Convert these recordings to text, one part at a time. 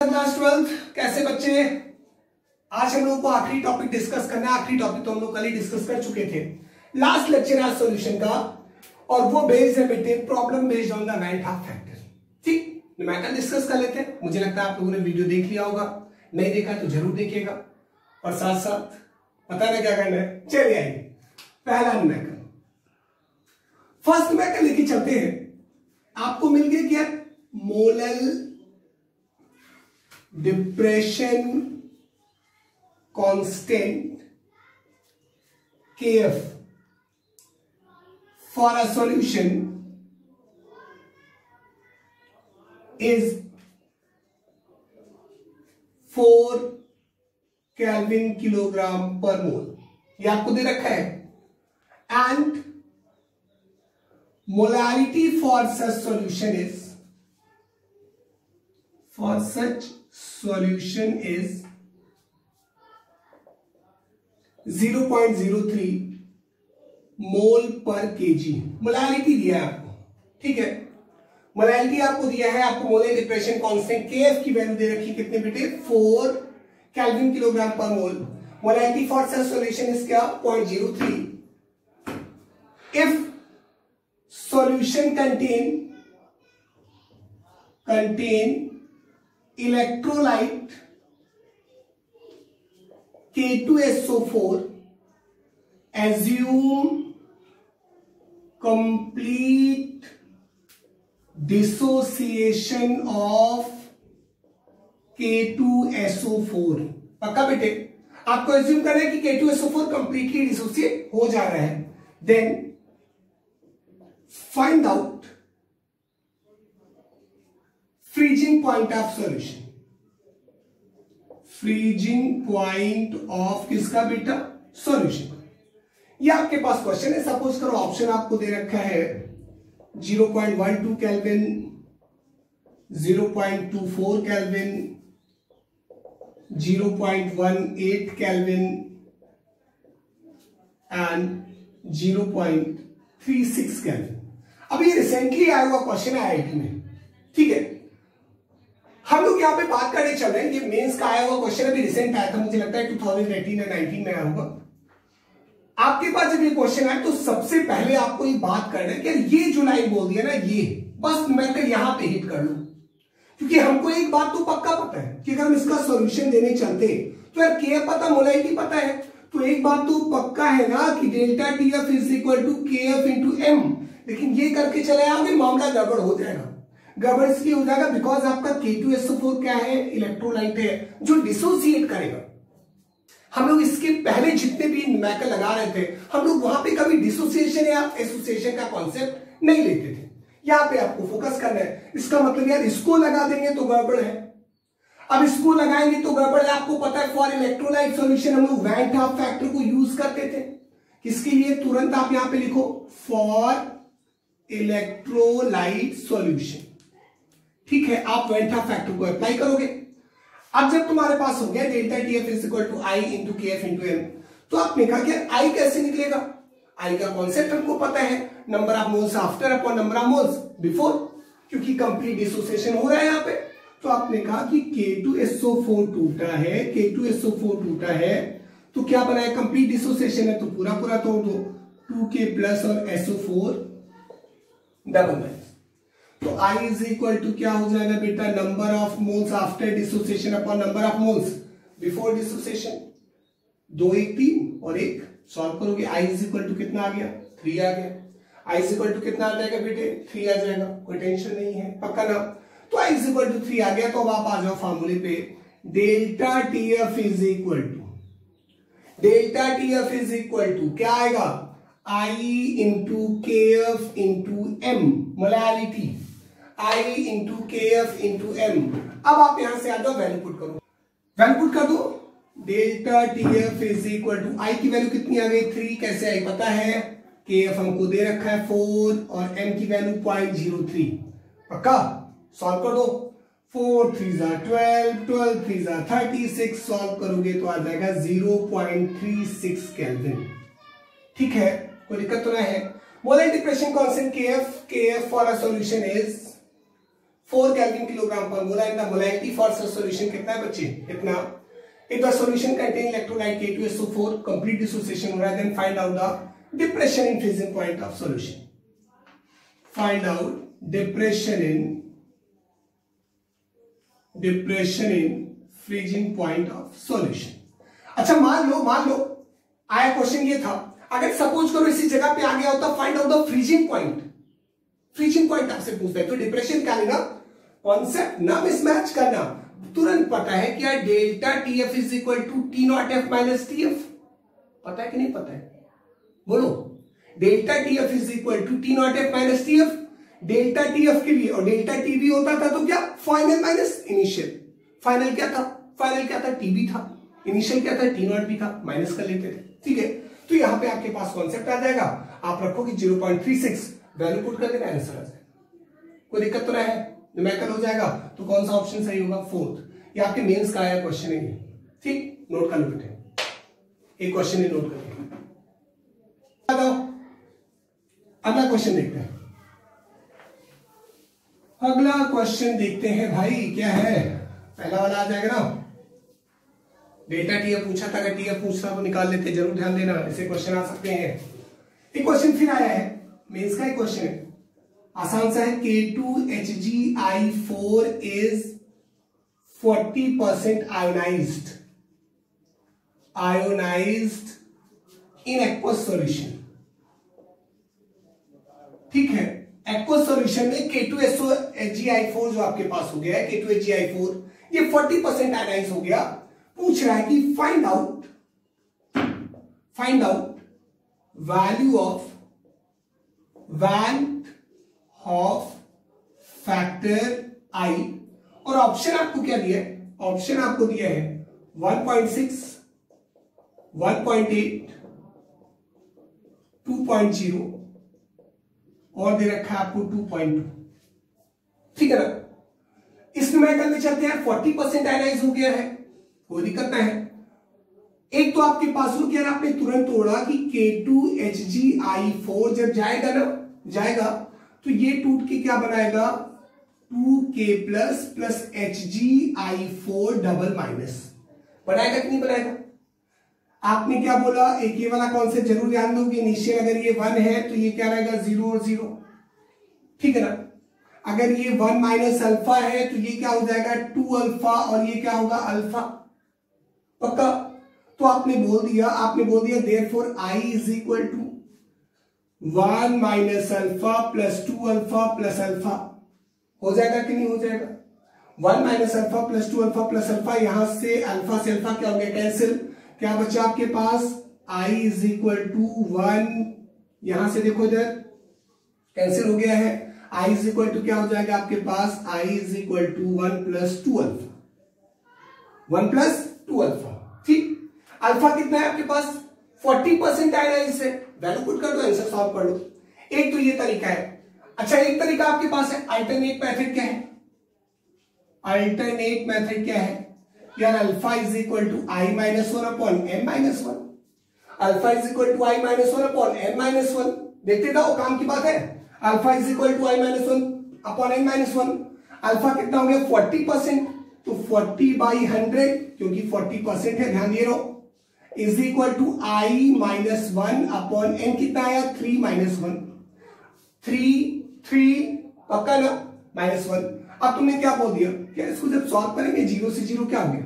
Class 12 कैसे बच्चे। आज हम लोग को आखिरी टॉपिक डिस्कस करना है। आखिरी टॉपिक तो हम लोग कल ही डिस्कस कर चुके थे। लास्ट लेक्चर आज सॉल्यूशन का, और वो बेस्ड है बेटे problem based on the went Hoff factor. ठीक, न्यूमेरिकल डिस्कस कर लेते हैं। मुझे लगता है आप लोगों ने वीडियो देख लिया होगा, नहीं देखा तो जरूर देखिएगा, और साथ साथ पता ना क्या करना है। चलिए आइए, पहला न्यूमेरिकल, फर्स्ट न्यूमेरिकल लेके चलते हैं। आपको मिल गया क्या? Molal depression constant Kf for a solution is 4 Kelvin kilogram per मोल। ये आपको दे रखा है। And molarity for such solution is 0.03 मोल पर केजी। मोलारिटी दिया है आपको, ठीक है। मोलारिटी आपको दिया है, आपको मोलर डिप्रेशन कांस्टेंट Kf की वैल्यू दे रखी कितने बेटे? 4 kelvin kilogram per mole. Molarity for such solution is क्या? 0.03। If solution contain electrolyte K2SO4, assume complete dissociation of K2SO4। पक्का बेटे, आपको एज्यूम करना है कि K2SO4 कंप्लीटली डिसोसिएट हो जा रहा है। Then find out freezing point of solution. Freezing point of किसका बेटा? सॉल्यूशन। ये आपके पास क्वेश्चन है। सपोज करो ऑप्शन आपको दे रखा है 0.12 kelvin, 0.24 kelvin, 0.18 kelvin and 0.36 kelvin. अब ये रिसेंटली आया हुआ क्वेश्चन है आईआईटी में, ठीक है। हम लोग यहाँ पे बात करने चल रहे हैं, ये मेंस का आया हुआ क्वेश्चन अभी रिसेंट आया था, मुझे लगता है 2018 या 19 में आया होगा। आपके पास जब ये क्वेश्चन आए तो सबसे पहले आपको ये बात करना है कि ये जो लाइन बोल दिया ना, ये बस मैं यहां पे हिट कर लूं, क्योंकि हमको एक बात तो पक्का पता है कि अगर हम इसका सॉल्यूशन देने चलते तो यार Kf पता, मोलारिटी पता है, तो एक बात तो पक्का है ना कि delta TF is equal to KF into M। लेकिन ये करके चले आओगे मामला गड़बड़ हो जाएगा। गड़बड़ इसलिए हो जाएगा बिकॉज आपका K2SO4 क्या है? इलेक्ट्रोलाइट है जो डिसोसिएट करेगा। हम लोग इसके पहले जितने भी न्यूमेरिकल लगा रहे थे, हम लोग वहां पे कभी डिसोसिएशन या एसोसिएशन का कॉन्सेप्ट नहीं लेते थे। यहां पे आपको फोकस करना है। इसका मतलब यार इसको लगा देंगे तो गड़बड़ है, अब इसको लगाएंगे तो गड़बड़ है। आपको पता है फॉर इलेक्ट्रोलाइट सॉल्यूशन हम लोग वेंट हाफ फैक्टर को यूज करते थे। किसके लिए? तुरंत आप यहां पे लिखो फॉर इलेक्ट्रोलाइट सॉल्यूशन, ठीक है। आप वेंट हाफ फैक्टर को अप्लाई करोगे। अब जब तुम्हारे पास हो गया delta TF is equal to I into KF into M, तो आपने कहा कि I कैसे निकलेगा? I का कॉन्सेप्ट हमको पता है, number of moles after upon number of moles before, क्योंकि कंप्लीट डिसोसिएशन हो रहा है यहाँ पे। तो आपने कहा कि K2SO4 टूटा है, K2SO4 टूटा है तो क्या बना है? कंप्लीट डिसोसिएशन है तो पूरा पूरा तोड़ दो, 2K प्लस और SO4 डबल माइनस। तो I इज इक्वल टू क्या हो जाएगा बेटा? Number of moles after dissociation upon number of moles before dissociation. 2 1 3 और 1 सॉल्व करोगे, I इज इक्वल टू कितना आ गया? 3 आ गया। I इज इक्वल टू कितना आ जाएगा बेटे? 3 आ जाएगा। कोई टेंशन नहीं है, पक्का ना? तो I इज इक्वल टू 3 आ गया। तो अब आप आ जाओ फार्मूले पे। Delta TF is equal to क्या आएगा? I into KF into M, molarity I into KF into M। अब आप यहां से आ जाओ, वैल्यू पुट करो, वैल्यू पुट कर दो। Delta TF is equal to I की वैल्यू कितनी आ गई? 3। कैसे आई पता है? KF हमको दे रखा है 4 और M की वैल्यू 0.03। पक्का? सॉल्व कर दो। 4 3 12, 12 3 36। सॉल्व करोगे तो आ जाएगा 0.36 केल्विन, ठीक है। कोई दिक्कत तो नहीं है। Molar depression constant Kf for a solution is 4 kelvin kilogram per mole and the molality for such solution कितना है बच्चे, इतना। If the solution contain electrolyte K2SO4 complete dissociation हो रहा है, then find out the depression in freezing point of solution. Find out depression in freezing point of solution. अच्छा मान लो आया क्वेश्चन ये था, अगर सपोज करो इसी जगह पे आ गया होता find out the freezing point आपसे पूछता है, तो डिप्रेशन क्या लेना, कॉन्सेप्ट ना मिसमैच करना, तुरंत पता है क्या delta TF is equal to T0F minus TF, पता है कि नहीं पता है, बोलो। Delta TF is equal to T0F minus TF, delta TF के लिए और डेल्टा TB होता था तो क्या, फाइनल माइनस इनिशियल। फाइनल क्या था TB था, इनिशियल क्या था T0 भी था, माइनस कर लेते थे, ठीक है। तो यहां पे आपके पास कॉन्सेप्ट आ जाएगा, आप रखोगे 0.36, वैल्यू पुट कर देना, आंसर आ जाएगा। कोई दिक्कत तो नहीं है, न्यूमेरिकल हो जाएगा। तो कौन सा ऑप्शन सही होगा, 4th। ये आपके मेंस का आया क्वेश्चन है, ठीक, नोट कर लो बेटे, एक क्वेश्चन ही नोट कर लो। अगला क्वेश्चन देखते हैं, अगला क्वेश्चन देखते हैं भाई, क्या है, पहला वाला आ जाएगा ना, डेल्टा TF पूछा था, अगर TF पूछता तो निकाल लेते, जरूर ध्यान देना, ऐसे क्वेश्चन आ सकते हैं। एक क्वेश्चन फिर आया है, मेंस का एक क्वेश्चन है, आसान सा है, K2HgI4 is 40% ionised in aqueous solution, ठीक है। एक्वस सॉल्यूशन में K2HgI4 जो आपके पास हो गया है, K2HgI4 ये 40% आयोनाइज हो गया। पूछ रहा है कि find out value of factor I, और ऑप्शन आपको क्या दिया है, ऑप्शन आपको दिया है 1.6, 1.8, 2.0 और दे रखा है आपको 2.2, ठीक है ना। इस न्यूमेरिकल में चलते हैं, 40% आयनाइज हो गया है, कोई दिक्कत नहीं है। एक तो आपके पास हो गया, आपने तुरंत तोड़ा कि K2HgI4 जब जाएगा तो ये टूट के क्या बनाएगा, 2K plus HgI4 double minus, बनाएगा कि नहीं बनाएगा। आपने क्या बोला, एक ये वाला कॉन्सेप्ट जरूर ध्यान दो कि इनिशियल अगर ये 1 है तो ये क्या रहेगा, 0 और 0, ठीक है ना। अगर ये 1 माइनस अल्फा है तो ये क्या हो जाएगा 2 अल्फा, और ये क्या होगा अल्फा, पक्का। तो आपने बोल दिया therefore I is equal to 1 minus alpha plus 2 alpha plus alpha, हो जाएगा कि नहीं हो जाएगा। 1 minus alpha plus 2 alpha plus alpha, यहां से अल्फा से अल्फा क्या हो गया, कैंसिल, क्या बचा आपके पास I इज इक्वल टू 1, यहां से देखो इधर कैंसिल हो गया है, I इज इक्वल टू क्या हो जाएगा आपके पास, I is equal to 1 plus 2 alpha, 1 plus 2 alpha, ठीक। अल्फा कितना है आपके पास, 40% आयनाइज है, वैल्यू पुट कर दो, आंसर सॉल्व कर लो। एक तो ये तरीका है। अच्छा एक तरीका आपके पास है, अल्टरनेट मेथड क्या है, अल्टरनेट मेथड क्या है यार, alpha is equal to I minus 1 upon M minus 1, alpha is equal to I minus 1 upon M minus 1, देखते जाओ काम की बात है। Alpha is equal to I minus 1 upon M minus 1, alpha कितना हो गया 40%, तो 40/100 क्योंकि 40% है, ध्यान दिए रहो, is equal to I minus 1 upon M, कितना आया 3 माइनस 1, 3 पक्का ना, माइनस 1। अब तुमने क्या बोल दिया, क्या इसको जब सॉल्व करेंगे 0 से 0 क्या हो गया,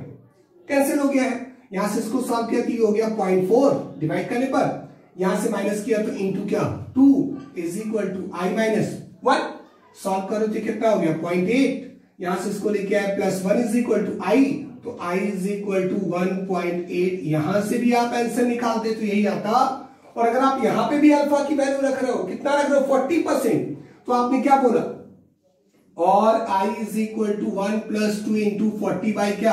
कैंसिल हो गया है। यहां से इसको सॉल्व किया तो ये हो गया 0.4 डिवाइड करने पर, यहां से माइनस किया तो इनटू क्या 2 is equal to I minus 1, solve करो तो कितना हो गया 0.8, यहां से इसको लेके आए plus 1 is equal to I, तो I इज इक्वल टू 1.8, यहां से भी आप आंसर निकालते तो यही आता। और अगर आप यहां पे भी अल्फा की वैल्यू रख रहे हो, कितना रख रहे हो 40%, तो आपने क्या बोला, और I is equal to 1 plus 2 into 40 by क्या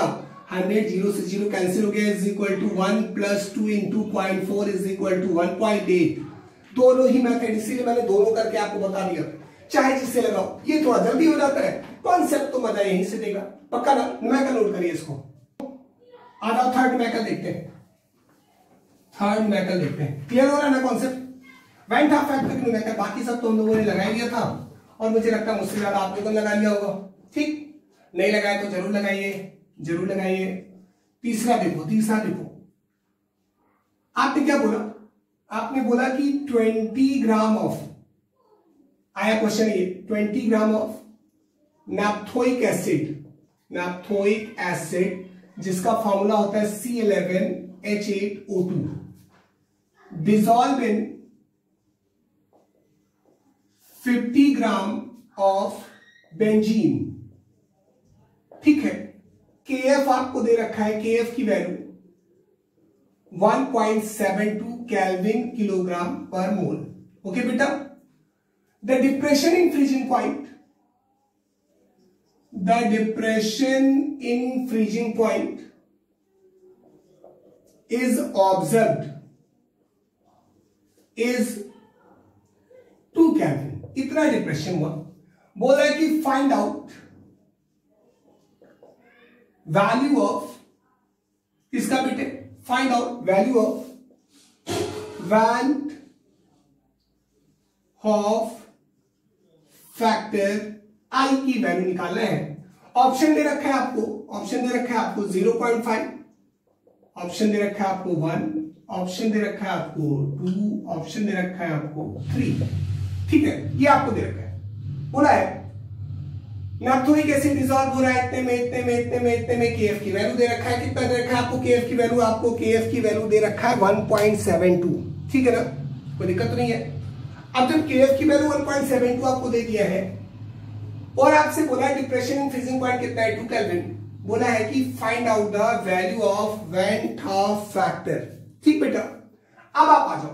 100, 0 से 0 कैंसिल हो गया, is equal to 1 plus 2 into 0.4 is equal to 1.8। दोनों ही मेथड, इसीलिए मैंने दोनों करके आपको बता दिया, चाहे जिससे लगाओ, ये थोड़ा जल्दी हो जाता है, कॉन्सेप्ट तो मजा यहीं से देगा, पक्का ना। न्यूमेरिकल नोट करिए इसको। आ जाओ थर्ड न्यूमेरिकल देखते हैं, क्लियर हो रहा है ना concept. Went Hoff factor numerical, बाकी सब तो हम लोगों ने लगा लिया था, और मुझे लगता है मुझसे ज्यादा आप लोगों ने लगा लिया होगा। ठीक, नहीं लगाए तो जरूर लगाइए, जरूर लगाइए। तीसरा देखो, तीसरा देखो, आपने क्या बोला, आपने बोला कि 20 ग्राम ऑफ, आया क्वेश्चन ये, 20 ग्राम ऑफ नैप्थोइक एसिड, नैप्थोइक एसिड जिसका फॉर्मूला होता है C11H8O2, dissolve in 50 gram of benzene. ठीक है, KF आपको दे रखा है, KF की वैल्यू 1.72 केल्विन किलोग्राम पर मोल। ओके बेटा, the depression in freezing point, the depression in freezing point is observed is 2 Kelvin। इतना डिप्रेशन हुआ, बोला है कि फाइंड आउट वैल्यू ऑफ, किसका बेटे, find out value of van't Hoff factor i की value निकालना है। ऑप्शन दे रखा है आपको, ऑप्शन दे रखा है आपको 0.5, ऑप्शन दे रखा है आपको 1, ऑप्शन दे रखा है आपको 2, ऑप्शन दे रखा है आपको 3। ठीक है, ये आपको दे रखा है, बोला है नैप्थोइक एसिड डिसॉल्व हो रहा है इतने में, इतने में, इतने में, इतने में, KF की वैल्यू दे रखा है, कितना दे रखा है आपको KF की वैल्यू, आपको KF की वैल्यू दे रखा है 1.72। ठीक है ना, कोई दिक्कत नहीं है। अब जब KF की वैल्यू 1.72 आपको दे दिया है और आपसे बोला है डिप्रेशन इन फ्रीजिंग पॉइंट कितना है, 2 केल्विन, बोला है कि find out the value of went half factor. ठीक बेटा, अब आप आ जाओ,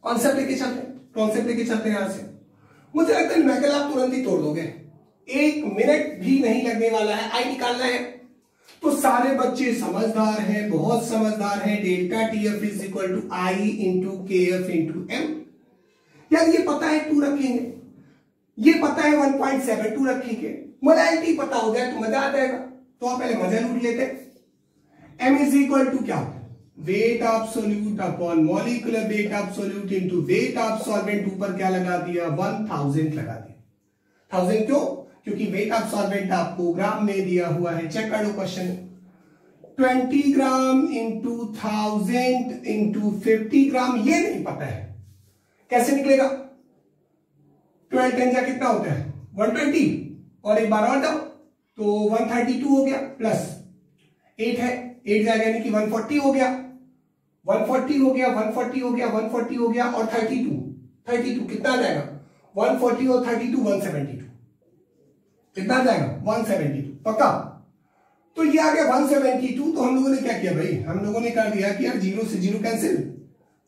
कॉन्सेप्ट लेके चलते हैं, कॉन्सेप्ट लेके चलते हैं। यहां से मुझे लगता है न्यूमेरिकल आप तुरंत ही तोड़ दोगे, 1 मिनट भी नहीं लगने वाला है। आई निकालना है तो सारे बच्चे समझदार हैं, बहुत समझदार हैं। Delta TF is equal to I into KF into M। यार ये पता है 2 रखेंगे, ये पता है 1.72 रखेंगे, मोलैरिटी पता हो जाए तो मजा आ जाएगा। तो आप पहले मजा लूट लेते। M इज इक्वल टू क्या होता है, weight of solute upon molecular weight of solute into weight of solvent. ऊपर क्या लगा दिया, 1000 लगा दिया। 1000 क्यों, क्योंकि वेट ऑफ सॉल्वेंट आपको ग्राम में दिया हुआ है। चेक कर लो क्वेश्चन, 20 ग्राम इंटू 1000 इंटू 50 ग्राम, ये नहीं पता है, कैसे निकलेगा। 12 10 जा कितना होता है 120, और एक बार और दो तो 132 हो गया, प्लस 8 है, 8 जाएगा यानी कि 140 हो गया, 140 हो गया, 140 हो गया, 140 हो गया, और 32 कितना आ जाएगा, 140 और 32 172, कितना आ जाएगा 172, पक्का। तो ये आ गया 172। तो हम लोगों ने क्या किया भाई, हम लोगों ने कर दिया कि यार 0 से 0 कैंसिल,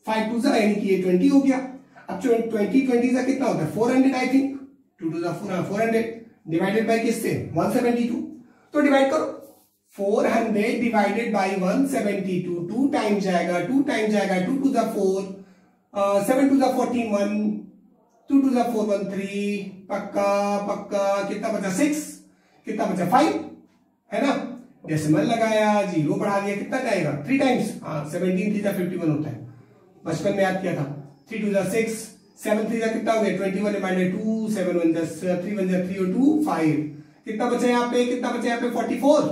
5 2 यानी कि ये 20 हो गया। अब 20 का कितना होता है 400 आई थिंक, 2 2 400 डिवाइडेड बाय किससे 172। तो डिवाइड करो, 400 डिवाइडेड बाय 172, 2 टाइम जाएगा, 2 टाइम जाएगा, 2 2 4, 7 2 14 1, 2 2 4 1 3, पक्का पक्का, कितना बचा 6, कितना बचा 5, है ना। डेसिमल लगाया, 0 बढ़ा दिया, कितना जाएगा 3 टाइम्स, 17 3 51 होता है, बचपन में याद किया था। 3 2 6, 7 3 कितना हो गया 21 डिवाइडेड 2, 7 1 10, 3 1 3 और 2 5, कितना बचा यहाँ पे, कितना बचा यहाँ पे 44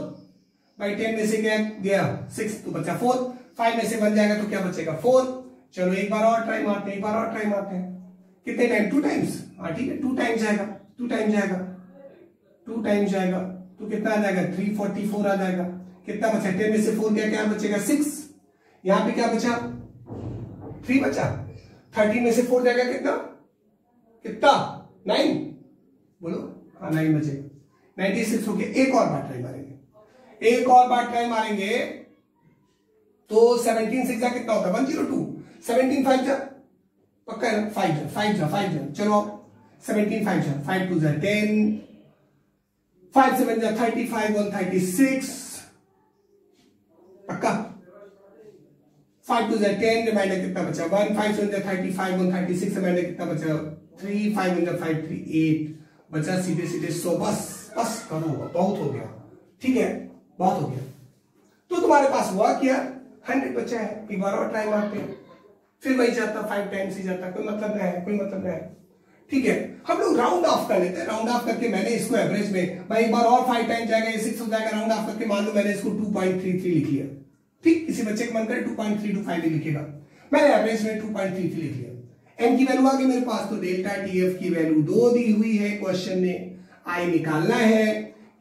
बाई 10 में से गया 6, तो बचा 4, 5 में से बन जाएगा तो क्या बचेगा 4। चलो एक बार और ट्राई मारते हैं, एक बार और ट्राई मारते हैं, कितने टाइम 2 टाइम्स, हाँ ठीक है 2 टाइम जाएगा, 2 टाइम जाएगा, 2 टाइम जाएगा, तो कितना आ जाएगा 344 आ जाएगा। कितना बचा 10 में से 4 गया, क्या बचेगा 6, यहाँ पे क्या बचा 3 बचा, 13 में से 4 जाएगा कितना, कितना 9, बोलो हाँ 9 बचेगा, 96 हो गया। एक और बार ट्राई मारेंगे, एक और बार ट्राई मारेंगे, तो 17 6 जा कितना होता है 102, 17 5 जा पक्का है ना, 5 जा, चलो 17 5 जा, 5 2 जा 10, 5 7 जा 35, 136 पक्का, 5 2 जा 10, रिमाइंडर कितना बचा 1, 5 7 जा 35, 136, रिमाइंडर कितना बचा 3, 5 1 जा 5 3 8 बचा, सीधे सीधे 100। बस करो, बहुत हो गया, ठीक है बहुत हो गया। तो तुम्हारे पास हुआ क्या 100 बचा है, एक बार और ट्राई मारते हैं, फिर वही जाता 5 टाइम्स ही जाता, कोई मतलब नहीं है, कोई मतलब नहीं है। ठीक है, हम लोग राउंड ऑफ कर लेते हैं। राउंड ऑफ करके मैंने इसको एवरेज में भाई एक बार और 5 टाइम जाएगा, ये 6 हो जाएगा। राउंड ऑफ करके मान लो मैंने इसको 2.33 लिख लिया। ठीक, किसी बच्चे का मन करे 2.325 भी लिखेगा, मैंने एवरेज में 2.33 लिख लिया। एन की वैल्यू आ गई मेरे पास, तो डेल्टा टीएफ की वैल्यू 2 दी हुई है क्वेश्चन में। आई निकालना है,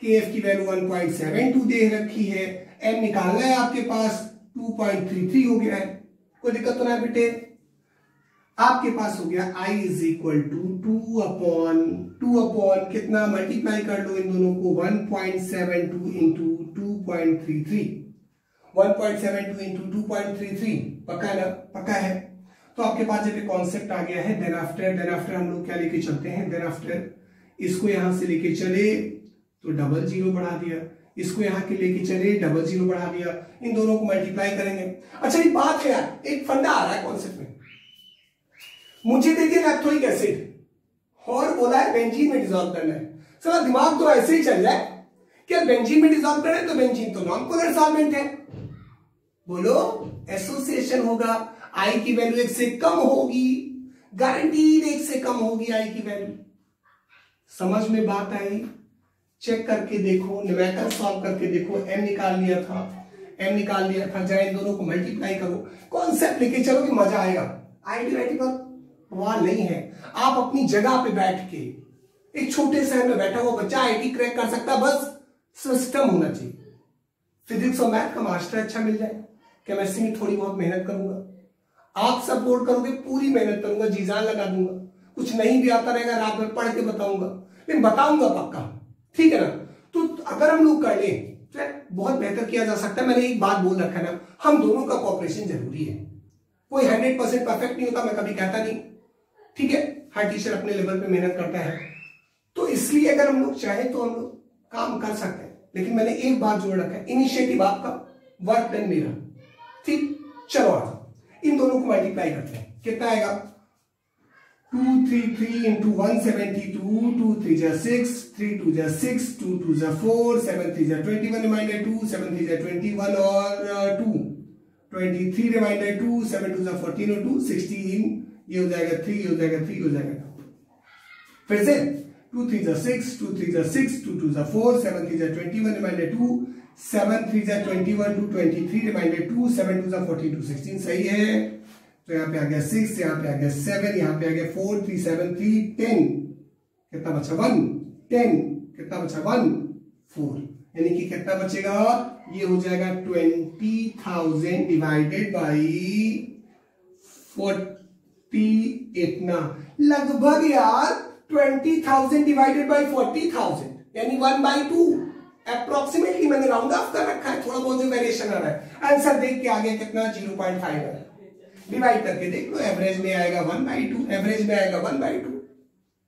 केएफ की वैल्यू 1.72 दे रखी है। एन निकालना है आपके पास 2.33 हो गया है। कोई दिक्कत तो ना बेटे? आपके पास हो गया I is equal to 2 upon कितना, मल्टीप्लाई कर लो इन दोनों को, 1.72 इंटू 2.33, 1.72 इंटू 2.33, पक्का है ना? पक्का है। तो आपके पास जब ये कॉन्सेप्ट आ गया है, देन आफ्टर हम लोग क्या लेके चलते हैं, देन आफ्टर इसको यहां से लेके चले तो डबल जीरो बढ़ा दिया, इसको यहां के लेके चले डबल जीरो बढ़ा दिया, इन दोनों को मल्टीप्लाई करेंगे। अच्छा एक बात है यार, एक फंडा आ रहा है कॉन्सेप्ट में, मुझे देखिए लैक्टोइक एसिड और बोला है बेंजीन में डिसॉल्व करना है। सारा दिमाग तो ऐसे ही चल जाए कि बेंजीन में डिसॉल्व करना है तो बेंजीन तो नॉन पोलर सॉल्वेंट है, बोलो एसोसिएशन होगा, आई की वैल्यू 1 से कम होगी, गारंटीड 1 से कम होगी आई की वैल्यू। समझ में बात आई? चेक करके देखो, न्यूमेरिकल सॉल्व करके देखो। एम निकाल लिया था, जरा इन दोनों को मल्टीप्लाई करो, कॉन्सेप्ट लेके चलो कि मजा आएगा। आईआईटी पर वहां नहीं है, आप अपनी जगह पे बैठ के, एक छोटे शहर में बैठा हुआ बच्चा आईआईटी क्रैक कर सकता, बस सिस्टम होना चाहिए। फिजिक्स और मैथ का मास्टर अच्छा मिल जाए, केमिस्ट्री में थोड़ी बहुत मेहनत करूंगा, आप सपोर्ट करोगे, पूरी मेहनत करूंगा, जी जान लगा दूंगा। कुछ नहीं भी आता रहेगा, रात में पढ़ के बताऊंगा, लेकिन बताऊंगा पक्का, ठीक है ना? तो अगर हम लोग कर लें तो बहुत बेहतर किया जा सकता है। मैंने एक बात बोल रखा है ना, हम दोनों का कोऑपरेशन जरूरी है। कोई 100% परफेक्ट नहीं होता, मैं कभी कहता नहीं, ठीक है? हर टीचर अपने लेवल पे मेहनत करता है, तो इसलिए अगर हम लोग चाहें तो हम लोग काम कर सकते हैं। लेकिन मैंने एक बात जोड़ रखा है, इनिशिएटिव आपका, वर्क डन मेरा। ठीक, चलो आ इन दोनों को मल्टीप्लाई करते हैं, कितना आएगा? 233 इंटू 172, 2 3 जा 6, 3 2 जा 6, 2 2 जा 4, 7 3 जा 21 रिमाइंडर 2, 7 3 जा 21 और 2, 23 रिमाइंडर 2, 7 2 जा 14 और 2 16, ये हो जाएगा 3, ये हो जाएगा 3, हो जाएगा। फिर से 2 3 जा 6, 2 3 जा 6, 2 2 जा 4, 7 3 जा 21 रिमाइंडर 2, 7 3 जा 21, 2 23 रिमाइंडर 2, 7 2 जा 42 16, सही है। तो यहाँ पे आ गया 6, यहाँ पे आ गया 7, यहाँ पे आ गया 4 3 7 3 10, कितना बचा 1 10, कितना बचा 1 4, यानी कि कितना बचेगा? ये हो जाएगा 20,000 डिवाइडेड बाई 48 ना, लगभग यार 20,000 डिवाइडेड बाई 40,000 यानी 1/2 अप्रोक्सीमेटली। मैंने राउंड ऑफ कर रखा है, थोड़ा बहुत जो वेरिएशन आ रहा है। आंसर देख के आगे कितना 0.5 है, डिवाइड करके देख लो, एवरेज में आएगा 1/2, एवरेज में आएगा 1/2,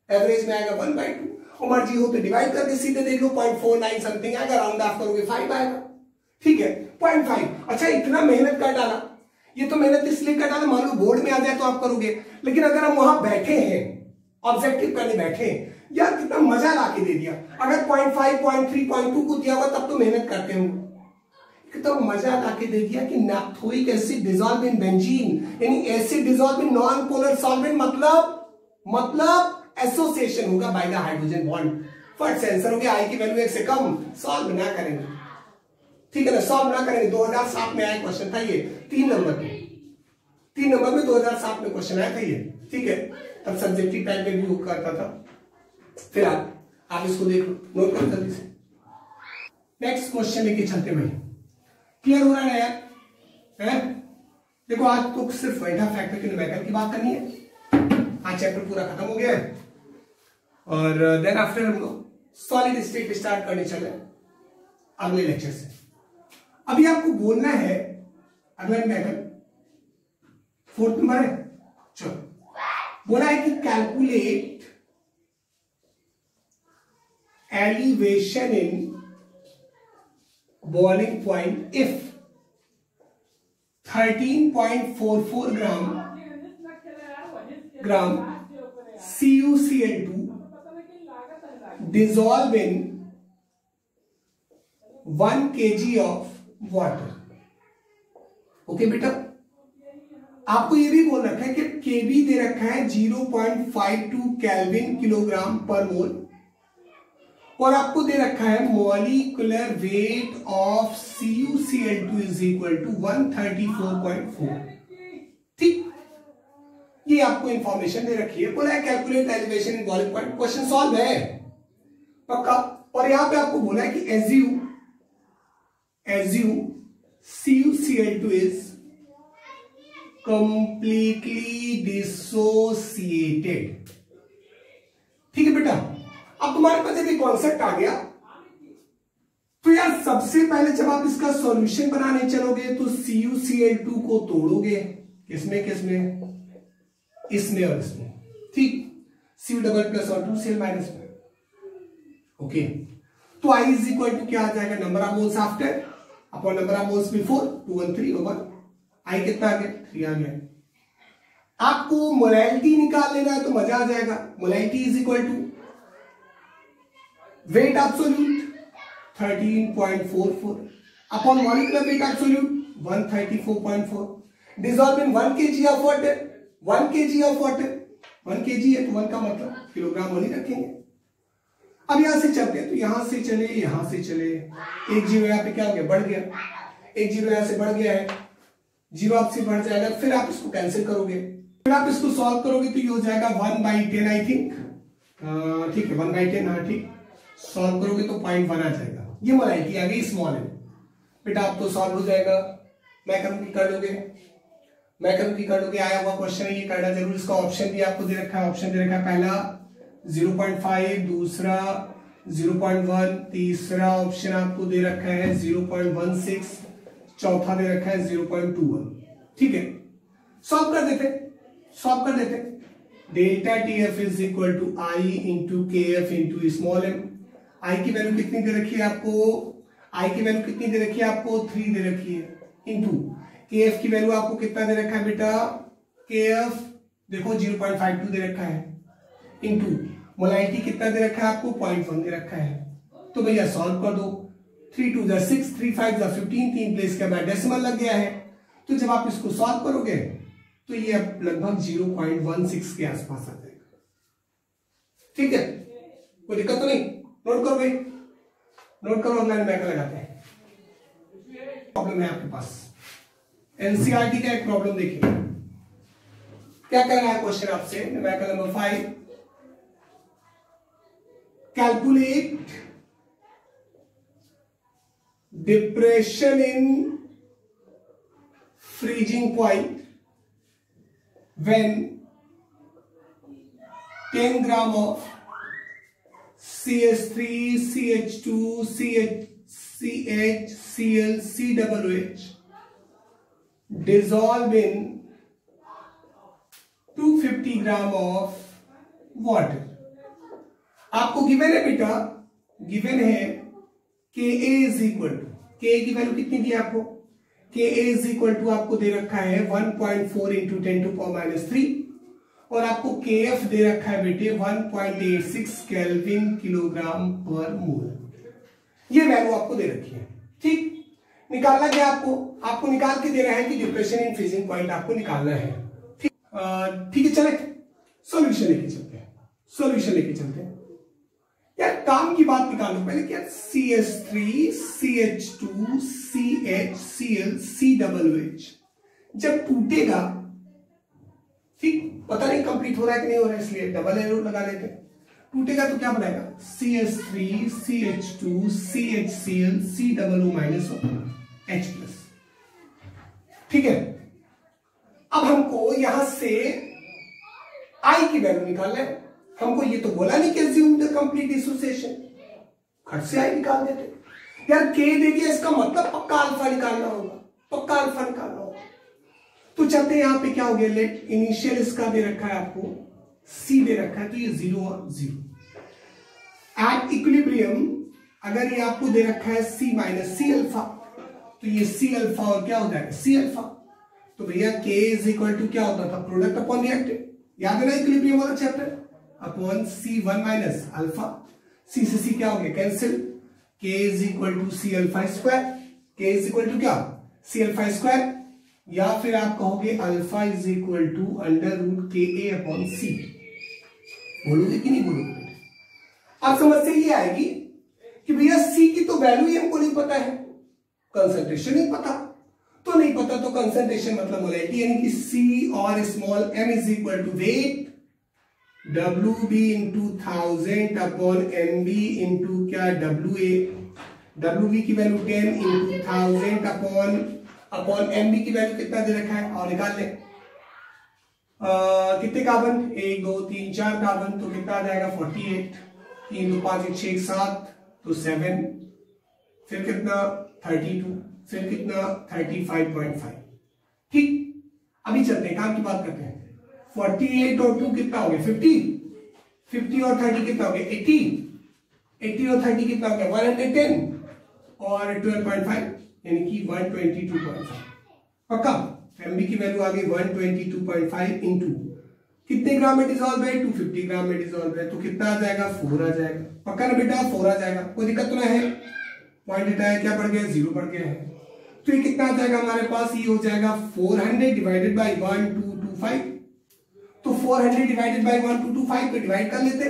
एवरेज में आएगा 1/2, और मर्जी हो तो डिवाइड करके सीधे देख लो 0.49 समथिंग आएगा, राउंड ऑफ करोगे 5 आएगा, ठीक है 0.5। अच्छा इतना मेहनत कर डाला, ये तो मेहनत इसलिए कर डाला, मान लो बोर्ड में आ जाए तो आप करोगे, लेकिन अगर हम वहां बैठे हैं, ऑब्जेक्टिव करने बैठे हैं, यार कितना मजा ला के दे दिया। अगर 0.5 0.3 0.2 को दिया हुआ तब तो मेहनत करते होंगे, तो मजा ला के दे दिया कि नैप्थोइक एसिड डिसॉल्व इन बेंजीन, यानी acid dissolve in non polar solvent, मतलब एसोसिएशन होगा by the hydrogen bond. First answer हो गया, आई की वैल्यू 1 से कम, सॉल्व ना करेंगे, ठीक है ना, सॉल्व ना करेंगे। 2007 में आया क्वेश्चन था ये, 3 नंबर में 2007 में क्वेश्चन आया था ये, ठीक है? तब सब्जेक्टिव टाइप में भी बुक करता था। फिर आप इसको देख लो, नोट करो जल्दी से। नेक्स्ट क्वेश्चन लेके चलते भाई, क्लियर हो रहा है यार? देखो आज तो सिर्फ वेटा फैक्टर के न्यूमेरिकल की बात करनी है, आज चैप्टर पूरा खत्म हो गया है, और देन आफ्टर हम लोग सॉलिड स्टेट स्टार्ट करने चले अगले लेक्चर से। अभी आपको बोलना है अगला न्यूमेरिकल 4th नंबर है, चलो बोला है कि calculate elevation in boiling point if 13.44 gram CuCl2 dissolve in 1 kg of water। Okay बेटा, आपको ये भी बोल रखा है कि केबी दे रखा है 0.52 केल्विन किलोग्राम पर मोल, और आपको दे रखा है molecular weight of CuCl2 is equal to 134.4। ठीक, ये आपको इंफॉर्मेशन दे रखी है। बोला है calculate elevation in boiling point, question solve है पक्का। और यहां पे आपको बोला है कि assume CuCl2 is completely dissociated. ठीक है बेटा, अब तुम्हारे पास यदि कॉन्सेप्ट आ गया तो यार सबसे पहले जब आप इसका सॉल्यूशन बनाने चलोगे तो CuCl2 को तोड़ोगे, किसमें किसमें, इसमें और इसमें। ठीक, Cu डबल प्लस और 2Cl माइनस में। ओके, तो I इज इक्वल टू क्या आ जाएगा, number of moles after upon number of moles before, 213 over I कितना आ गया, 3 आ गया। आपको मोलैलिटी निकाल लेना है तो मजा आ जाएगा। Molality is equal to weight absolute 13.44 upon molecular weight absolute 134.4 dissolve in 1 kg of water. 1 kg of water, 1 kg है तो 1 का मतलब किलोग्राम होनी रखेंगे। अब यहां से चलते हैं तो यहां से चले, यहां से चले, एक जीरो यहां पे क्या हो गया, बढ़ गया, एक जीरो यहां से बढ़ गया है, जीरो आपसे बढ़ जाएगा, फिर आप इसको कैंसिल करोगे, फिर आप इसको सॉल्व करोगे तो ये हो जाएगा 1/10 आई थिंक। ठीक है 1/10, हाँ ठीक, सॉल्व करोगे तो 0.1 आ जाएगा। ये मोलैलिटी आ गई स्मॉल है बेटा, आप तो सॉल्व हो जाएगा। मैकेनिकल कर लोगे, मैकेनिकल कर लोगे, आया हुआ क्वेश्चन है ये करना जरूर। इसका ऑप्शन भी आपको दे रखा है, ऑप्शन दे रखा है पहला 0.5, दूसरा 0.1, तीसरा ऑप्शन आपको दे रखा है 0.16, चौथा दे रखा है 0.21। ठीक है, सॉल्व कर देते, सॉल्व कर देते। Delta TF is equal to I into KF into small m। I की वैल्यू कितनी दे रखी है आपको, I की वैल्यू कितनी दे रखी है आपको, 3 दे रखी है, इंटू KF की वैल्यू आपको कितना दे रखा है बेटा, KF देखो 0.52 दे रखा है, इंटू मोलैलिटी कितना दे रखा है आपको, 0.1 दे रखा है। तो भैया सॉल्व कर दो, 3 2 जा 6, 3 5 जा 15, 3 प्लेस के बाद डेसिमल लग गया है। तो जब आप इसको सॉल्व करोगे तो ये अब लगभग 0.16 के आसपास आ जाएगा। ठीक है, कोई दिक्कत तो नहीं, नोट करो भाई, नोट करो, अगला मैक लगाते हैं। प्रॉब्लम है आपके पास एनसीईआरटी का एक प्रॉब्लम देखिए, क्या कह रहा है क्वेश्चन आपसे, Mach number 5, calculate depression in freezing point when 10 gram of CH3 CH2 CH Cl COOH dissolve in 250 gram of water। आपको गिवन है बेटा, गिवन है Ka is equal to, Ka की वैल्यू कितनी दी आपको, Ka इज इक्वल टू आपको दे रखा है 1.4 इंटू 10⁻³ और आपको Kf दे रखा है बेटे 1.86 केल्विन किलोग्राम पर मोल। ये वैल्यू आपको दे रखी है। ठीक, निकालना क्या आपको, आपको निकाल के दे रहा है कि डिप्रेशन इन फ्रीजिंग पॉइंट आपको निकालना है। ठीक है, चले सॉल्यूशन लेके चलते हैं, सॉल्यूशन लेके चलते हैं। यार काम की बात निकालो पहले, क्या CH3 CH2 CH Cl COOH जब टूटेगा, ठीक, पता नहीं कंप्लीट हो रहा है कि नहीं हो रहा है, इसलिए डबल एरो लगा लेते हैं। टूटेगा तो क्या बनाएगा, CH3 CH2 CHCl COO-H+। ठीक है, अब हमको यहां से I की वैल्यू निकालना है। हमको ये तो बोला नहीं कि assume the complete dissociation, खट से I निकाल देते। यार K दे दिया, इसका मतलब पक्का अल्फा निकालना होगा, पक्का अल्फा निकालना होगा। तो चलते यहां पे क्या हो गया, लेट इनिशियल इसका दे रखा है आपको C दे रखा है, तो ये 0 और 0। एट इक्विलिब्रियम अगर ये आपको दे रखा है C माइनस C अल्फा, तो ये C अल्फा और क्या हो जाएगा C अल्फा। तो भैया K इज इक्वल टू क्या होता था, प्रोडक्ट अपॉन रिएक्टेड, याद है ना इक्विलिब्रियम वाला chapter, upon C1 minus alpha, C से C क्या हो गया cancel, K is equal to C alpha square, K is equal to क्या C अल्फा स्क्वायर, या फिर आप कहोगे alpha is equal to under root K a upon सी। बोलोगे कि नहीं बोलोगे? अब समस्या ये आएगी कि भैया सी की तो वैल्यू ही हमको नहीं पता है, कंसंट्रेशन नहीं पता, तो नहीं पता तो कंसंट्रेशन मतलब मोलैरिटी, यानी कि सी और small m is equal to weight W B into 1000 upon M B into क्या डब्ल्यू ए। डब्ल्यू बी की वैल्यू 10 इंटू 1000 अपॉन एम बी की वैल्यू कितना दे रखा है और निकाल लें। कितने कार्बन, 1 2 3 4 कार्बन, तो कितना आ जाएगा 48, 3 2 5 1 6 7 तो 7, फिर कितना 32, फिर कितना 35.5। ठीक, अभी चलते हैं काम की बात करते हैं। 48 और 2 कितना हो गया 50, 50 और 30 कितना हो गया 80, 80 और 30 कितना हो गया 110 और 12.5 यानी कि 122.5। पक्का? एमबी की वैल्यू आ गई 122.5 इंटू कितने ग्राम में डिसॉल्व है 250 ग्राम में डिसॉल्व है, तो कितना आ जाएगा 4 आ जाएगा। पक्का ना बेटा? 4 आ जाएगा, कोई दिक्कत तो ना है? पॉइंट हटा है, क्या बढ़ गया 0 बढ़ गया है, तो ये कितना आ जाएगा हमारे पास, ये हो जाएगा 400 डिवाइडेड बाई 1225। तो 400 डिवाइडेड बाई 1225 को डिवाइड कर लेते,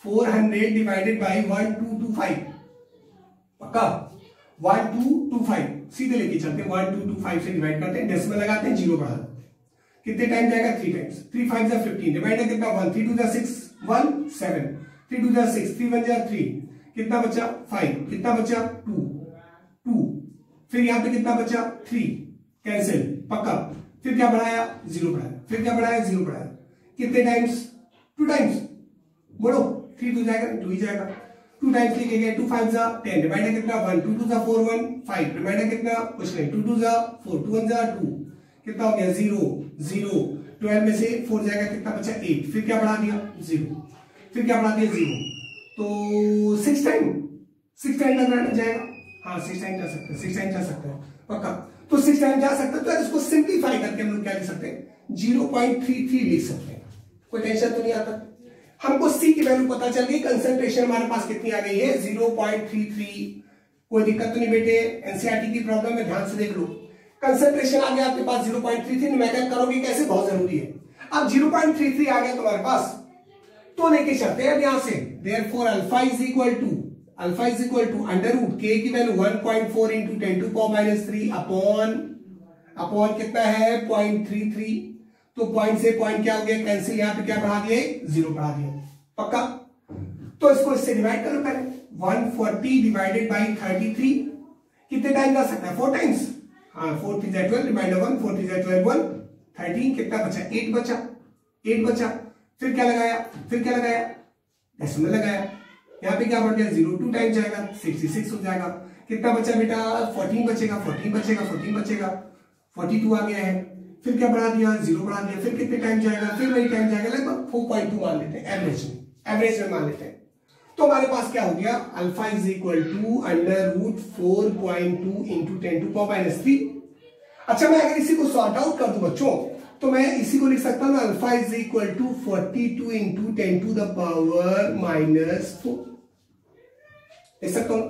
400 डिवाइडेड बाई 1225। पक्का? 1225 सीधे लेके चलते हैं, 1225 से डिवाइड करते हैं, डेसिमल लगाते हैं, 0 बढ़ा देते हैं। कितने टाइम जाएगा 3 टाइम्स, 3 5 जा 15, डिवाइड कितना 1, 3 2 जा 6 1 7, 3 2 जा 6, 3 1 जा 3, कितना बचा 5, कितना बचा 2 2, फिर यहाँ पे कितना बचा 3, कैंसिल। पक्का? फिर क्या बढ़ाया 0 बढ़ाया, फिर क्या बढ़ाया 0 बढ़ाया, कितने टाइम्स 2 टाइम्स, बोलो 3 2 जाएगा 2 ही जाएगा, 2 टाइम्स लिखे गए, 2 5 जा 10, डिवाइड कितना 1, 2 2 जा 4 1 5, डिवाइड कितना कुछ नहीं, 2 2 जा 4, 2 1 जा 2, कितना हो गया 0 0, 12 में से 4 जाएगा, कितना बचा 8, फिर क्या बढ़ा दिया 0, फिर क्या बढ़ा दिया 0, तो 6 टाइम लगाना जाएगा। हाँ 6 टाइम जा सकते हैं, 6 टाइम जा सकते हैं। पक्का? तो 6 टाइम जा सकते हैं, तो इसको सिंप्लीफाई करके हम लोग क्या लिख सकते हैं 0.33 लिख सकते हैं। कोई टेंशन तो नहीं आता? हमको सी की वैल्यू पता चल गई, कंसंट्रेशन हमारे पास कितनी आ गई है 0.33। कोई दिक्कत तो नहीं बेटे? एनसीईआरटी की प्रॉब्लम है, ध्यान से देख लो। कंसंट्रेशन आ गया आपके पास 0.33, मेथड करोगे कैसे, बहुत जरूरी है। अब 0.33 आ गया तुम्हारे पास, तो लेके चलते हैं यहां से, therefore alpha is equal to under root K की value 1.4 into 10 to power minus 3 upon कितना है 0.33, तो पॉइंट से पॉइंट क्या हो गया कैंसिल, यहां पे क्या बढ़ा दिए 0 बढ़ा दिया। पक्का? तो इसको इससे डिवाइड करो पहले, 140 डिवाइडेड बाई 33 कितने टाइम जा सकता है 4 टाइम्स। हाँ 4 3 जा 12 डिवाइड 1, 4 3 जा 12 1 13, कितना बचा 8 बचा, फिर क्या लगाया डेसिमल लगाया, यहाँ पे क्या बढ़ गया 0, 2 टाइम जाएगा 66 हो जाएगा, कितना बचा बेटा 14 बचेगा, 42 आ गया है, फिर क्या बढ़ा दिया 0 बढ़ा दिया, फिर कितने टाइम जाएगा, फिर वही टाइम जाएगा, लगभग 4.2 मान लेते हैं, एवरेज में मान लेते हैं। तो हमारे पास क्या हो गया alpha is equal to under root 4.2 into 10 to power minus 3। अच्छा मैं अगर इसी को सॉर्ट आउट कर दूं बच्चों, तो मैं इसी को लिख सकता हूं alpha is equal to 42 into 10 to the power minus 4, लिख सकता हूं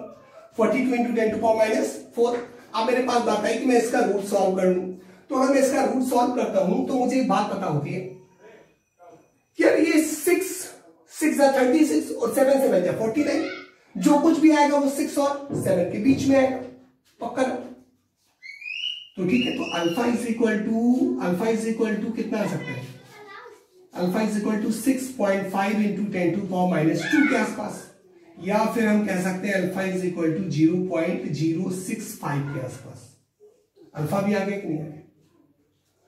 42 इंटू 10 टू पावर माइनस 4। अब मेरे पास बात है कि मैं इसका रूट सॉल्व कर लूं, तो अगर मैं इसका रूट सॉल्व करता हूं तो मुझे एक बात पता होती है कि यार ये 6 36 और 7 7 जा 49, जो कुछ भी आएगा वो 6 और 7 के बीच में आएगा। पक्का? तो ठीक है, तो अल्फा इज इक्वल टू कितना आ सकता है, alpha is equal to 6.5 into 10 to power minus 2 के आसपास, या फिर हम कह सकते हैं अल्फा इज इक्वल टू 0.065 के आसपास। अल्फा भी आ गया कि नहीं आ गया?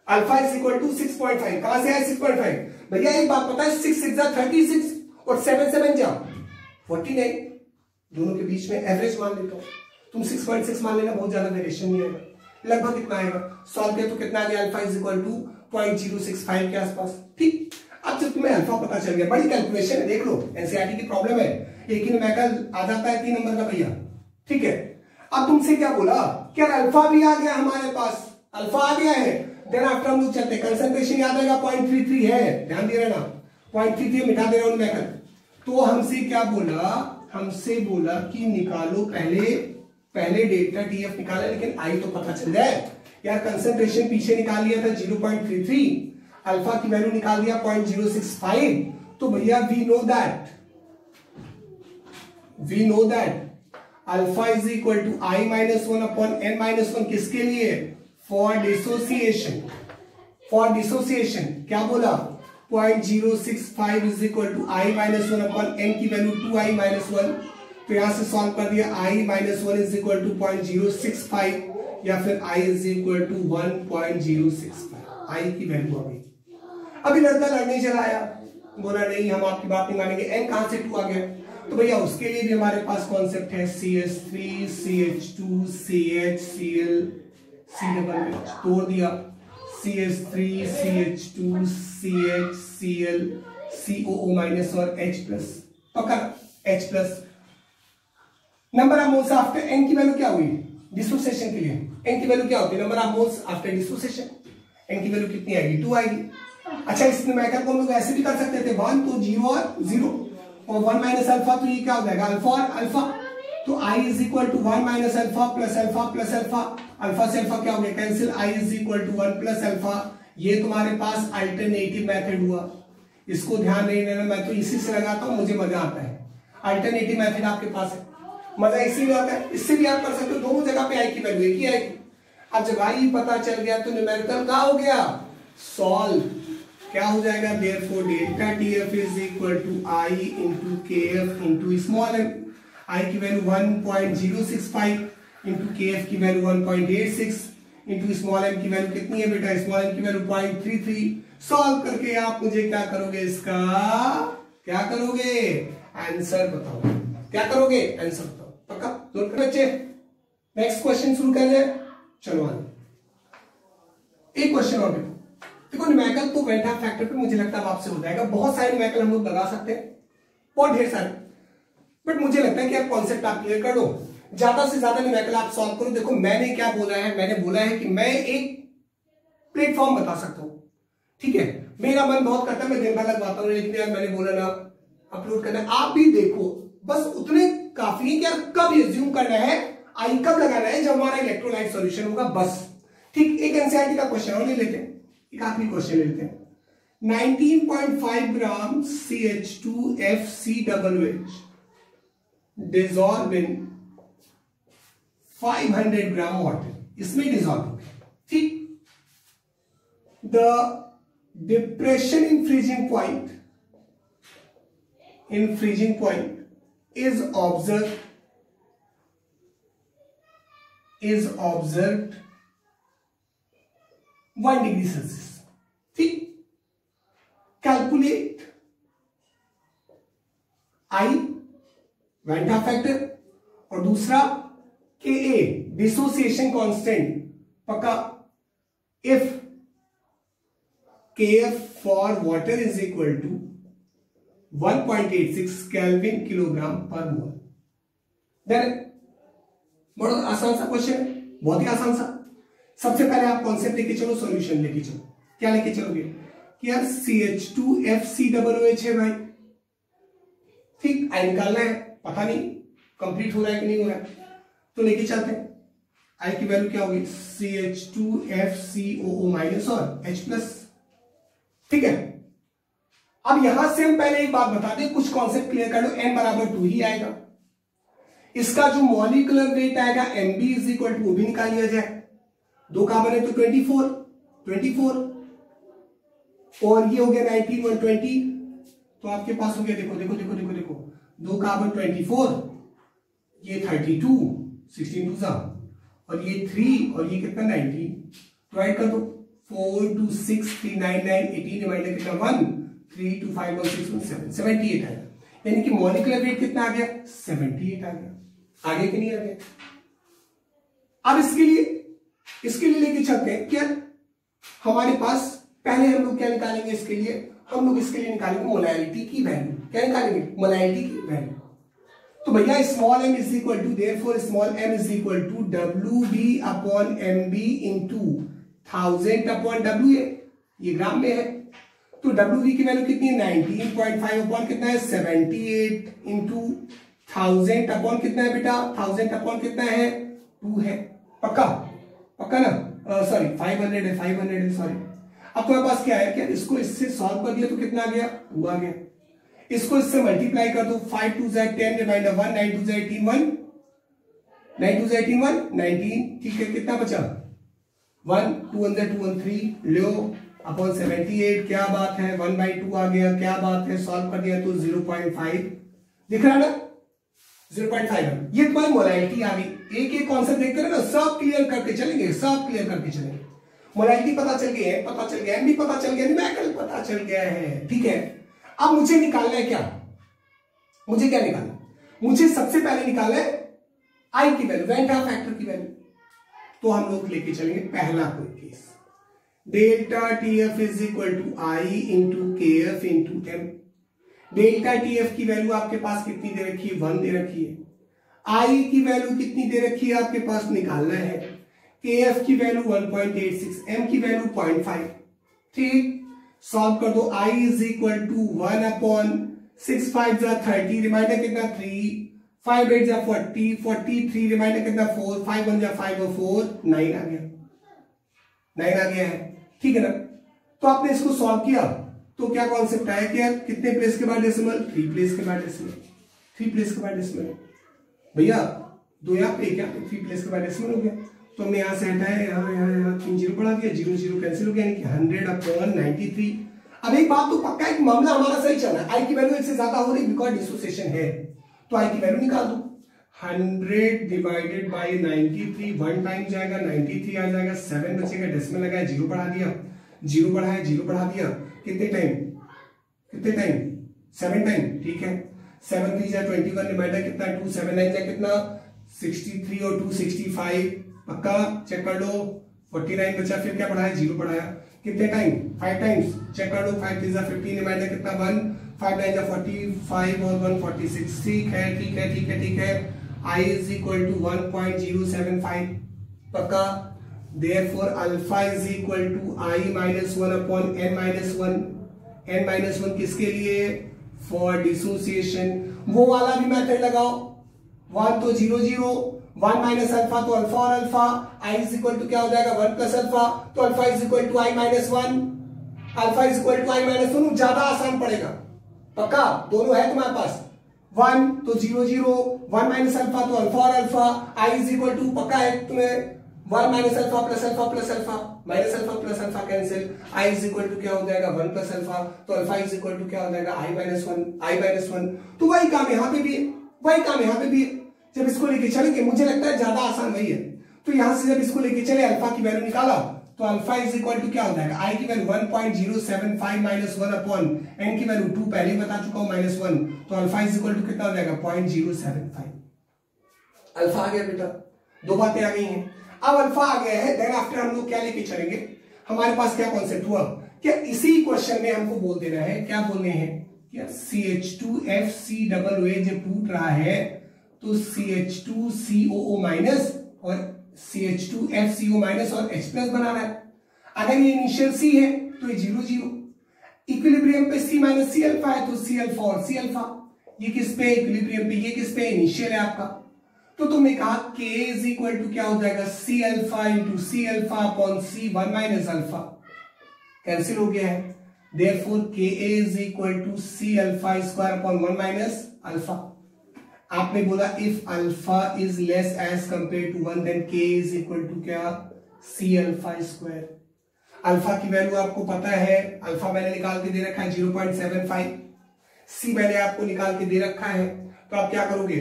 अल्फा इज इक्वल टू 6.5, कहां से आया 6.5? भैया एक बात पता है 6 6 जा 36 और 7 7 जा 49, दोनों के बीच में एवरेज मान लेता हूं, तुम 6.6 मान लेना, बहुत ज्यादा वेरिएशन नहीं आएगा, लगभग कितना आएगा, सॉल्व किया तो कितना आ गया अल्फा इज इक्वल टू 0.065 के आसपास। ठीक, अब जब तुम्हें अल्फा पता चल गया, बड़ी कैलकुलेशन है, देख लो एनसीईआरटी की प्रॉब्लम है, एक ही न्यूमेरिकल आ जाता है 3 नंबर का भैया। ठीक है, अब तुमसे क्या बोला, क्या अल्फा भी आ गया हमारे पास, अल्फा आ गया है, देन आफ्टर हम लोग चलते हैं, कंसंट्रेशन याद आएगा 0.33 है, ध्यान दे रहना 0.33 मिटा दे रहा हूं मैं। तो हमसे क्या बोला, हमसे बोला कि निकालो पहले डेल्टा टीएफ निकाले, लेकिन आई तो पता चल जाए, यार कंसंट्रेशन पीछे निकाल लिया था 0.33, अल्फा की वैल्यू निकाल दिया 0.065, तो भैया we know that alpha is equal to i minus one upon n minus one, किसके लिए? फॉर डिसोसिएशन क्या बोला? 0.065 is equal to i minus one upon n की वैल्यू 2i माइनस वन, तो यहां से सॉल्व कर दिया i minus one is equal to 0.065 या फिर i is equal to 1.065, i की वैल्यू आ गई। अभी लड़का लड़ने चला आया, बोला नहीं हम आपकी बात नहीं मानेंगे, n कहां से 2 आ गया, तो भैया उसके लिए भी हमारे पास कॉन्सेप्ट है CH3 CH2 CHCl CH, तोड़ दिया CH3 CH2 CHCl COO minus और H प्लस, पकड़ H plus. Number of moles after n की वैल्यू क्या हुई डिसोसिएशन के लिए? n की वैल्यू क्या होती है? Number of moles after dissociation, n की वैल्यू कितनी आएगी? 2 आएगी। अच्छा, इस न्यूमेरिकल को हम लोग ऐसे भी कर सकते थे 1 तो 0 और 0 और 1 माइनस अल्फा, तो ये क्या हो जाएगा? अल्फा और अल्फा, तो i is equal to 1 minus alpha plus alpha plus alpha, alpha से अल्फा क्या हो गया? Cancel, i is equal to 1 plus alpha. ये तुम्हारे पास अल्टरनेटिव मेथड हुआ, इसको ध्यान नहीं देना, मैं तो इसी से लगाता हूं, मुझे मजा आता है। अल्टरनेटिव मेथड आपके पास है, मजा इसी में आता है, इससे भी आप कर सकते हो, दोनों जगह पे i की वैल्यू एक ही आएगी। अब जब i पता चल गया तो न्यूमेरिकल क्या हो गया? सॉल्व। क्या हो जाएगा? Therefore delta TF is equal to i into KF into small m, i की वैल्यू 1.065 इंटू KF की वैल्यू 1.86 इंटू स्मॉल m की वैल्यू कितनी है बेटा? स्मॉल m की वैल्यू 0.33। सॉल्व करके आप मुझे क्या करोगे? इसका क्या करोगे? आंसर बताओ। क्या करोगे? आंसर बताओ, पक्का? नोट कर बच्चे, नेक्स्ट क्वेश्चन शुरू कर जाए। चलो आगे एक क्वेश्चन और देखो, न्यूमेरिकल तो वेंटा फैक्टर पे मुझे लगता है आपसे हो जाएगा, बहुत सारे न्यूमेरिकल हम लोग लगा सकते हैं, बहुत ढेर सारे, बट मुझे लगता है कि आप कॉन्सेप्ट आप क्लियर कर दो, ज्यादा से ज्यादा न्यूमेरिकल आप सॉल्व करो। देखो मैंने क्या बोला है, मैंने बोला है कि मैं एक प्लेटफॉर्म बता सकता हूं, ठीक है? मेरा मन बहुत करता है मैं दिन भर लगवाता हूं, लेकिन यार मैंने बोला ना अपलोड करना, आप भी देखो, बस उतने काफी है कि यार कब एज्यूम करना है, आई कब लगाना है, जब हमारा इलेक्ट्रोलाइट सॉल्यूशन होगा, बस। ठीक, एक एनसीईआरटी का क्वेश्चन और ले लेते हैं, एक आखिरी क्वेश्चन ले लेते हैं। 19.5 gram CH2FCOOH dissolve in 500 gram water, इसमें डिसॉल्व हो गया, ठीक? The depression in freezing point is observed 1 degree Celsius, ठीक? कैलकुलेट I वेंटा फैक्टर और दूसरा Ka डिसोसिएशन कांस्टेंट, पक्का? If Kf for water is equal to 1.86 kelvin kilogram per mole. बड़ा आसान सा क्वेश्चन है, बहुत ही आसान सा। सबसे पहले आप कॉन्सेप्ट लेके चलो, सॉल्यूशन लेके चलो। क्या लेके चलोगे कि यार CH2FCOOH है भाई, ठीक? आई निकालना है, पता नहीं कंप्लीट हो रहा है कि नहीं हो रहा है, तो लेके चलते हैं। आई की वैल्यू क्या होगी? CH2FCOO माइनस और H प्लस, ठीक है? अब यहां से हम पहले एक बात बता दें, कुछ कॉन्सेप्ट क्लियर कर लो, n बराबर 2 ही आएगा, इसका जो मॉलिक्यूलर वेट आएगा Mb इज इक्वल टू, वो भी निकाल लिया जाए, 2 कार्बन है तो 24 और ये हो गया 19 120, तो आपके पास हो गया, देखो 2 कार्बन 24, ये 32 16 2 और ये 3 और ये कितना 19, तो ऐड कर दो, 4 2 6 3 9 9 18 रिमाइंडर कितना 1 3 2 5 1 6 1 7 78 आएगा, यानी कि मॉलिक्यूलर वेट कितना आ गया? 78 आ गया। आगे कि नहीं आ गया? अब इसके लिए लेके चलते हैं क्या, हमारे पास पहले हम लोग क्या निकालेंगे इसके लिए? हम लोग इसके लिए निकालेंगे मोलैलिटी की वैल्यू। क्या निकालेंगे? मोलैलिटी की वैल्यू। तो भैया small m is equal to, therefore small m is equal to WB upon MB into 1000 upon WA, ये ग्राम में है, तो WB की वैल्यू कितनी है? 19.5 अपॉन कितना है? 78 इंटू 1000 अपॉन कितना है बेटा? 1000 अपॉन कितना है? 2 है, पक्का ना? सॉरी 500 है, 500 है, सॉरी। अब तुम्हारे पास क्या है, क्या इसको इससे सॉल्व कर दिया तो कितना आ गया, 2 आ गया। इसको इससे मल्टीप्लाई कर दो, 5 2 जा 10, रिमाइंडर 1, 9 2 जा 18, 1 9 2 जा 18, 1 19, ठीक है। कितना बचा, 1 2 1 2 1 3 लो अपॉन 78, क्या बात है, 1/2 आ गया, क्या बात है, सॉल्व कर दिया तो 0.5 दिख रहा है ना, 0.5। ये तुम्हारी मोलालिटी आ गई। एक एक कॉन्सेप्ट देखते रहे ना, सब क्लियर करके चलेंगे, सब क्लियर करके चलेंगे। मोलालिटी पता चल गया है, पता चल गया, एमबी पता चल गया, न्यूमेरिकल पता चल गया है, ठीक है। अब मुझे निकालना है क्या, मुझे क्या निकालना, मुझे सबसे पहले निकालना है आई की वैल्यू, वेंटा फैक्टर की वैल्यू। तो हम लोग लेके चलेंगे पहला कोई केस, delta TF is equal to I into K F into M. Delta TF की वैल्यू आपके पास कितनी दे रखी है, 1 दे रखी है। आई की वैल्यू कितनी दे रखी है आपके पास, निकालना है। के एफ की वैल्यू 1.86, एम की वैल्यू 0.5, ठीक। सॉल्व कर दो, i इज इक्वल टू 1/6 5 जा 30, रिमाइंडर कितना 3, 5 8 जा 40, 43 रिमाइंडर कितना 4, 5 1 जा 5 और 4 9 आ गया, 9 आ गया है, ठीक है ना। तो आपने इसको सॉल्व किया तो क्या कॉन्सेप्ट आया कि यार कितने प्लेस के बाद डेसिमल, 3 प्लेस के बाद डेसिमल, 3 प्लेस के बाद डेसिमल। भैया 2 यहाँ पे, क्या 3 प्लेस के बाद डेसिमल हो गया। तो हमने यहाँ से हटाया, यहाँ 3 जीरो बढ़ा दिया, 0 0 कैंसिल हो गया, यानी कि 100/93। अब एक बात तो पक्का है, मामला हमारा सही चल रहा है, आई की वैल्यू इससे ज्यादा हो रही बिकॉज डिसोसिएशन है, तो आई की वैल्यू निकाल दो। 100 डिवाइडेड बाई 93, 1 टाइम जाएगा, 93 आ जाएगा, 7 बचेगा, डेसिमल लगाया, 0 बढ़ा दिया, 0 बढ़ाया, 0 बढ़ा दिया, कितने टाइम, कितने टाइम, 7 टाइम, ठीक है। 7 3 जा 21, रिमाइंडर कितना 2, 7 9 जा कितना 63 और 2 65, पक्का चेक कर लो, 49 बचा, फिर क्या बढ़ाया, 0 बढ़ाया, कितने टाइम, 5 टाइम्स, चेक कर लो, 5 3 जा 15, रिमाइंडर कितना 1, 5 9 जा 45 और 1 46, ठीक है, ठीक है, ठीक है, ठीक है। I is equal to 1.075, पक्का। Therefore alpha is equal to I minus 1 upon n minus 1, n minus 1 किसके लिए, for dissociation। वो वाला भी मेथड लगाओ, 1 तो 0 0, 1 माइनस अल्फा तो अल्फा और alpha, I is equal to क्या हो जाएगा 1 प्लस अल्फा, तो alpha is equal to I minus 1, alpha is equal to I minus 1, ज्यादा आसान पड़ेगा, पक्का। दोनों है तुम्हारे पास, 1 तो 0 0, 1 माइनस अल्फा तो अल्फा और alpha, I is equal to पक्का है तुम्हें 1 minus alpha plus alpha plus alpha, minus alpha plus alpha cancel, I is equal to क्या हो जाएगा 1 प्लस अल्फा, तो अल्फा is equal to क्या हो जाएगा I minus 1। तो वही काम यहाँ पे भी है, वही काम यहाँ पे भी है। जब इसको लेके चलेंगे, मुझे लगता है ज्यादा आसान वही है। तो यहां से जब इसको लेके चले, अल्फा की वैल्यू निकाला, तो अल्फा इज इक्वल टू क्या हो जाएगा, आई की वैल्यू 1.075 माइनस 1 अपॉन एन की वैल्यू 2 पहले ही बता चुका हूं -1, तो अल्फा इज इक्वल टू कितना हो जाएगा 0.075। अल्फा आ गया बेटा, दो बातें आ गई हैं। अब अल्फा आ गया है, देन आफ्टर हम लोग क्या लेके चलेंगे, हमारे पास क्या कॉन्सेप्ट हुआ, क्या इसी क्वेश्चन में हमको बोल देना है, क्या बोलने हैं, क्या CH2FCOOH जब टूट रहा है तो CH2COO माइनस और CH2FCO माइनस और H प्लस बना रहा है। अगर ये इनिशियल C है तो ये 0 0, इक्विलिब्रियम पे C माइनस C अल्फा है तो C अल्फा और C अल्फा, ये किस पे इक्विलिब्रियम पे, ये किस पे इनिशियल है आपका। तो तुमने कहा K इज इक्वल टू क्या हो जाएगा C alpha into C alpha upon C 1 minus alpha, cancel हो गया है। Therefore Ka is equal to C alpha square upon 1 minus alpha. आपने बोला if alpha is less as compare to 1 then K is equal to क्या C alpha square. Alpha की value आपको पता है, अल्फा मैंने निकाल के दे रखा है 0.75, C मैंने आपको निकाल के दे रखा है। तो आप क्या करोगे,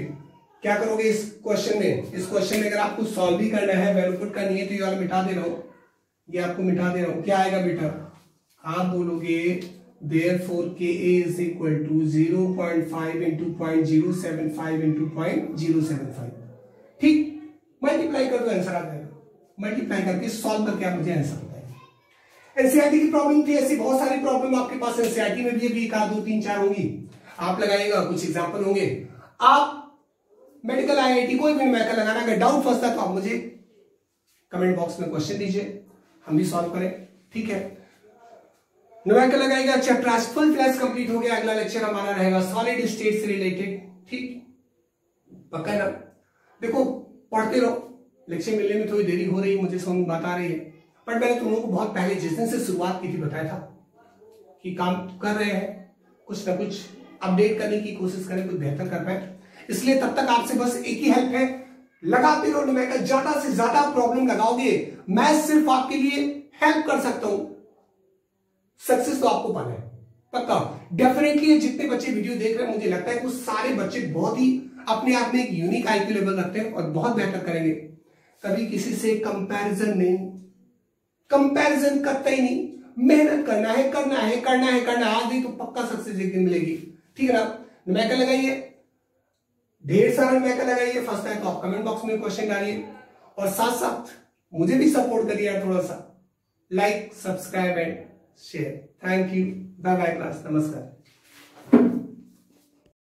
क्या करोगे इस क्वेश्चन में, इस क्वेश्चन में अगर आपको सॉल्व भी करना है, वैल्यू पुट करनी है, तो ये वाला मिटा दे रहा हूं, ये आपको मिटा दे रहा हूं। क्या आएगा बेटा, आप बोलोगे therefore Ka is equal to 0.5 into 0.075 into 0.075, ठीक। मल्टीप्लाई कर दो, आंसर आ जाएगा, मल्टीप्लाई करके सॉल्व करके आप मुझे आंसर बताएंगे। एनसीईआरटी की प्रॉब्लम थी, ऐसी बहुत सारी प्रॉब्लम आपके पास एनसीईआरटी में भी 1 2 3 4 होंगी, आप लगाइएगा, कुछ एग्जाम्पल होंगे। आप मेडिकल आईआईटी कोई भी मेडिकल लगाना, अगर डाउट फंसता तो आप मुझे कमेंट बॉक्स में क्वेश्चन दीजिए, हम भी सॉल्व करें, ठीक है। न्यूमेरिकल लगाएगा, चैप्टर आज फुल फ्लैश कंप्लीट हो गया। अगला लेक्चर हमारा रहेगा सॉलिड स्टेट से रिलेटेड, ठीक, पक्का ना। देखो पढ़ते रहो, लेक्चर मिलने में थोड़ी देरी हो रही है, मुझे समझ बात आ रही है। बट मैंने तुम लोगों को बहुत पहले जिस दिन से शुरुआत की थी बताया था कि काम कर रहे हैं, कुछ ना कुछ अपडेट करने की कोशिश करें, कुछ बेहतर कर पाए। इसलिए तब तक आपसे बस एक ही हेल्प है, लगाते रहो न्यूमेरिकल, ज्यादा से ज्यादा प्रॉब्लम लगाओगे, मैं सिर्फ आपके लिए हेल्प कर सकता हूं, सक्सेस तो आपको पाना है पक्का। डेफिनेटली जितने बच्चे वीडियो देख रहे हैं मुझे लगता है वो सारे बच्चे बहुत ही अपने आप में एक यूनिक आईक्यू लेवल रखते हैं और बहुत बेहतर करेंगे। कभी किसी से कंपैरिजन नहीं, कंपैरिजन करता ही नहीं, मेहनत करना है, करना है, करना है, करना है, आज नहीं तो पक्का सक्सेस एक दिन मिलेगी। ठीक है ना। न्यूमेरिकल लगाइए, ढेर सारा न्यूमेरिकल लगाइए, फर्स्ट है तो आप कमेंट बॉक्स में क्वेश्चन डालिए और साथ साथ मुझे भी सपोर्ट करिए यार थोड़ा सा, like, subscribe and share. Thank you, bye bye class, नमस्कार।